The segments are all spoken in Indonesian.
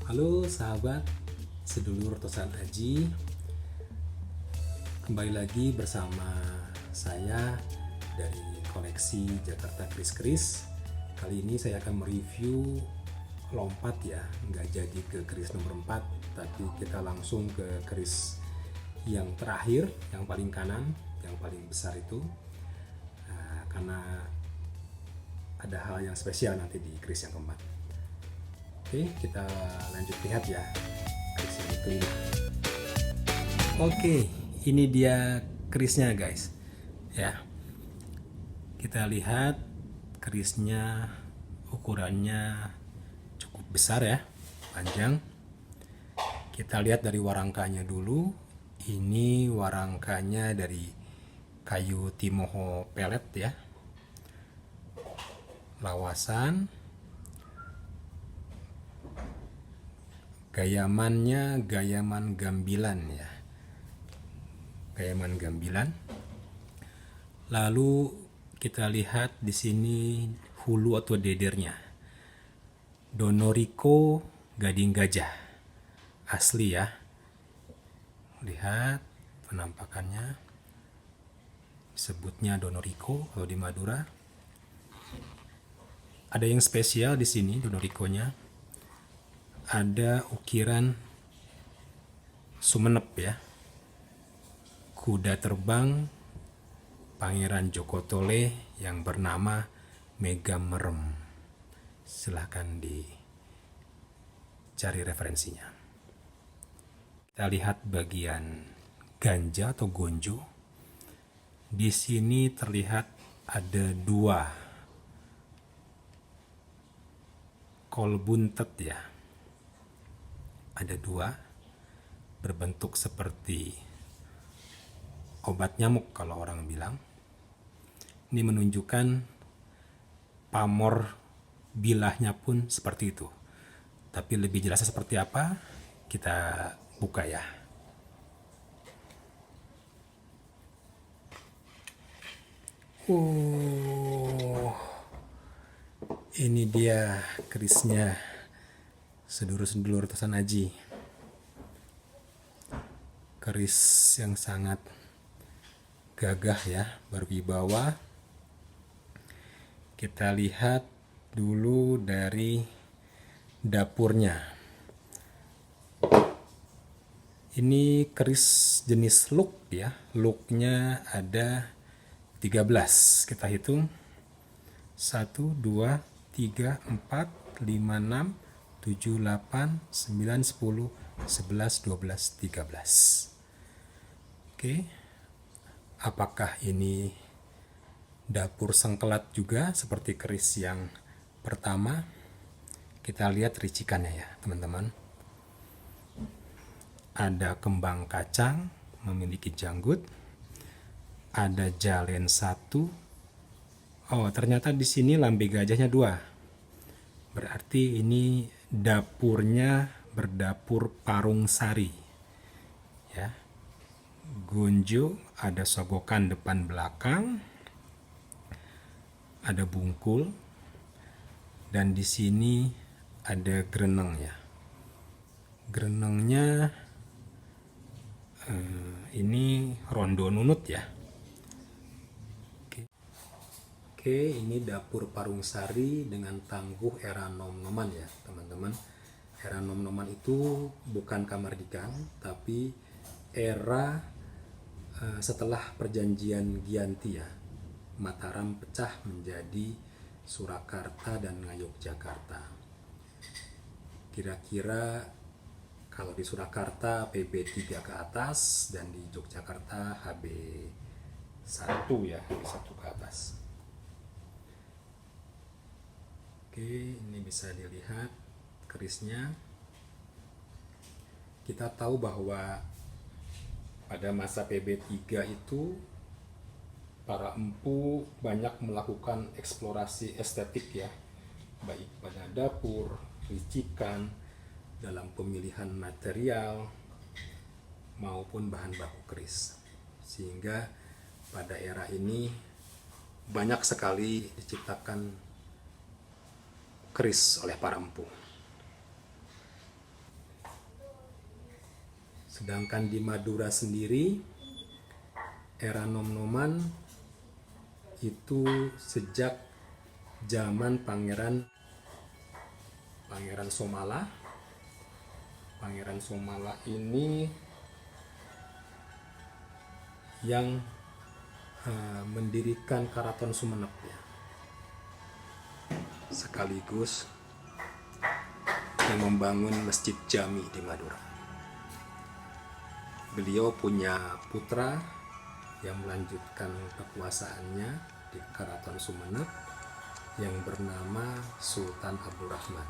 Halo sahabat sedulur Tosan Aji, kembali lagi bersama saya dari koleksi Jakarta Kris-Kris. Kali ini saya akan mereview lompat ya, nggak jadi ke kris nomor 4, tapi kita langsung ke kris yang terakhir, yang paling kanan, yang paling besar itu. Karena ada hal yang spesial nanti di kris yang keempat. Oke, kita lanjut lihat ya kris yang kelima. Oke, ini dia krisnya guys. Ya, kita lihat krisnya ukurannya cukup besar ya, panjang. Kita lihat dari warangkanya dulu. Ini warangkanya dari kayu timoho pelet ya. Lawasan, gayamannya gayaman gambilan ya, gayaman gambilan. Lalu kita lihat di sini hulu atau dedernya, Donoriko Gading Gajah asli ya. Lihat penampakannya, sebutnya Donoriko kalau di Madura. Ada yang spesial di sini Donorikonya, ada ukiran Sumenep ya, kuda terbang Pangeran Joko Tole yang bernama Mega Merem. Silahkan dicari referensinya. Kita lihat bagian ganja atau gonjo. Di sini terlihat ada dua kol buntet ya. Ada dua, berbentuk seperti obat nyamuk kalau orang bilang. Ini menunjukkan pamor bilahnya pun seperti itu. Tapi lebih jelasnya seperti apa, kita buka ya. Ini dia kerisnya sedulur-sedulur Tosan Aji. Keris yang sangat gagah ya, berwibawa. Kita lihat dulu dari dapurnya. Ini keris jenis luk ya. Luknya ada 13. Kita hitung 1, 2, 3, 4, 5, 6, 7, 8, 9, 10, 11, 12, 13. Oke. Apakah ini dapur sengkelat juga seperti keris yang pertama? Kita lihat ricikannya ya teman-teman. Ada kembang kacang memiliki janggut. Ada jalen 1. Oh, ternyata di sini lambe gajahnya 2. Berarti ini dapurnya berdapur Parung Sari. Ya. Gonjo, ada sogokan depan belakang. Ada bungkul. Dan di sini ada greneng ya. Grenengnya ini rondo nunut ya. Oke, ini dapur Parung Sari dengan tangguh era nom-noman ya teman-teman. Era nom-noman itu bukan Kamardikan, tapi era setelah perjanjian Giyanti ya. Mataram pecah menjadi Surakarta dan Ngayogyakarta. Kira-kira kalau di Surakarta PB3 ke atas dan di Yogyakarta HB1 ya, HB1 ke atas. Oke, ini bisa dilihat kerisnya. Kita tahu bahwa pada masa PB3 itu para empu banyak melakukan eksplorasi estetik ya, baik pada dapur, ricikan, dalam pemilihan material maupun bahan baku keris. Sehingga pada era ini banyak sekali diciptakan keris oleh para empu. Sedangkan di Madura sendiri, era nom-noman itu sejak zaman Pangeran Somala. Pangeran Somala ini yang mendirikan Karaton Sumenep ya. Sekaligus yang membangun Masjid Jami di Madura. Beliau punya putra yang melanjutkan kekuasaannya di Karaton Sumenep yang bernama Sultan Abdurrahman.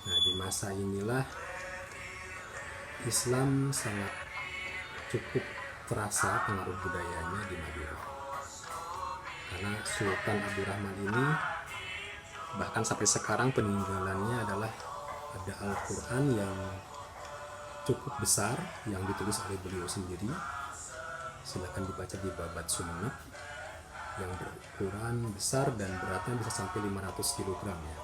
Nah, di masa inilah Islam sangat cukup terasa pengaruh budayanya di Madura. Karena Sultan Abdurrahman ini bahkan sampai sekarang peninggalannya adalah ada Al-Quran yang cukup besar yang ditulis oleh beliau sendiri. Silakan dibaca di Babat Sumenep, yang berukuran besar dan beratnya bisa sampai 500 kg ya.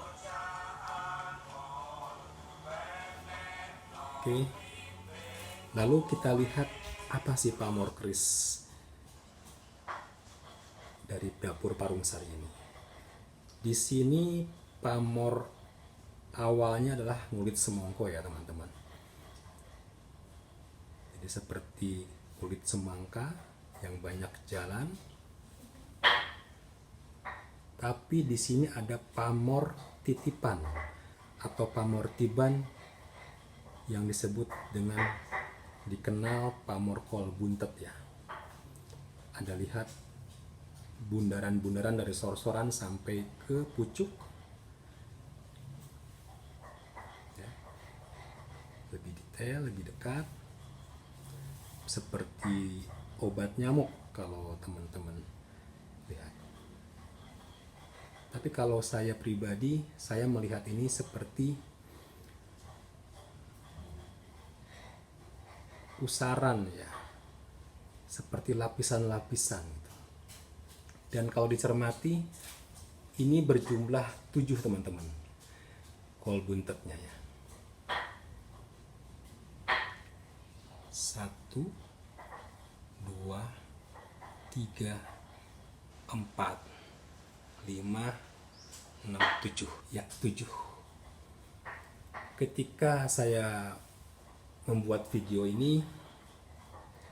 Oke. Lalu kita lihat apa sih pamor keris dari dapur Parungsari ini. Di sini pamor awalnya adalah kulit semongko ya teman-teman. Jadi seperti kulit semangka yang banyak jalan. Tapi di sini ada pamor titipan atau pamor tiban yang disebut dengan dikenal pamor kol buntet ya. Ada lihat bundaran-bundaran dari sor-soran sampai ke pucuk. Ya. Lebih detail, lebih dekat. Seperti obat nyamuk kalau teman-teman lihat. Tapi kalau saya pribadi, saya melihat ini seperti pusaran ya, seperti lapisan-lapisan gitu. Dan kalau dicermati, ini berjumlah 7 teman-teman kol buntetnya ya. 1, 2, 3, 4, 5, 6, 7 ya, 7. Ketika saya membuat video ini,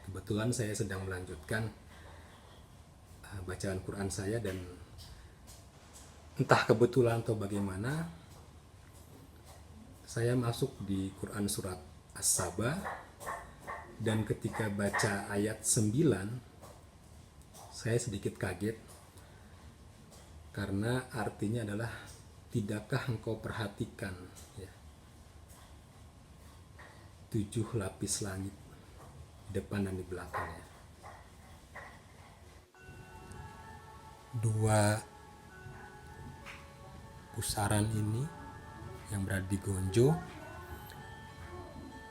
kebetulan saya sedang melanjutkan bacaan Quran saya, dan entah kebetulan atau bagaimana saya masuk di Quran surat As-Saba, dan ketika baca ayat 9 saya sedikit kaget karena artinya adalah tidakkah engkau perhatikan ya, 7 lapis langit depan dan di belakangnya. 2 pusaran ini yang berada di Gonjo,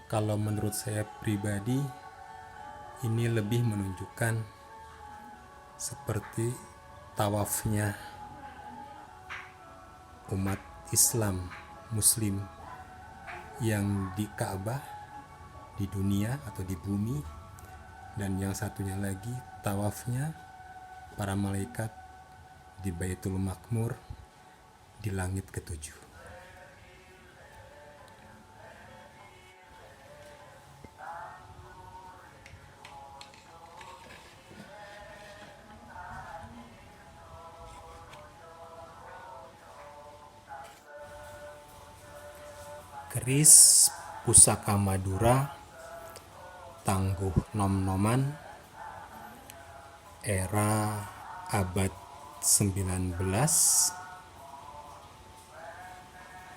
kalau menurut saya pribadi ini lebih menunjukkan seperti tawafnya umat Islam Muslim yang di Ka'bah di dunia atau di bumi, dan yang satunya lagi tawafnya para malaikat di Baitul Makmur di langit ke-7. Keris Pusaka Madura Tangguh Nom-noman era abad 19,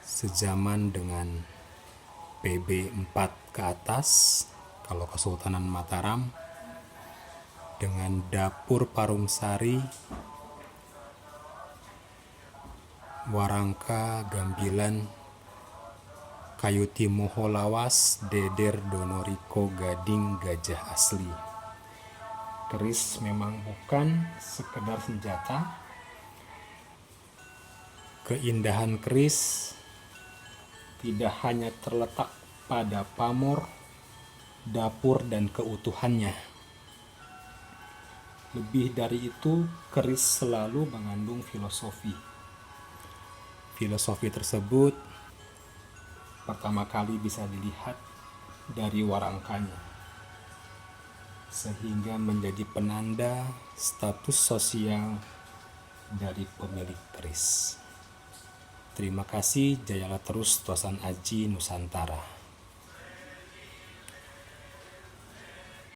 sejaman dengan PB 4 ke atas kalau Kesultanan Mataram, dengan dapur Parungsari, Warangka, Gambilan, Kayu Timoho lawas, Deder, Donoriko, Gading, Gajah asli. Keris memang bukan sekedar senjata. Keindahan keris tidak hanya terletak pada pamor, dapur dan keutuhannya. Lebih dari itu, keris selalu mengandung filosofi. Filosofi tersebut pertama kali bisa dilihat dari warangkanya, sehingga menjadi penanda status sosial dari pemilik keris. Terima kasih, jayalah terus Tosan Aji Nusantara.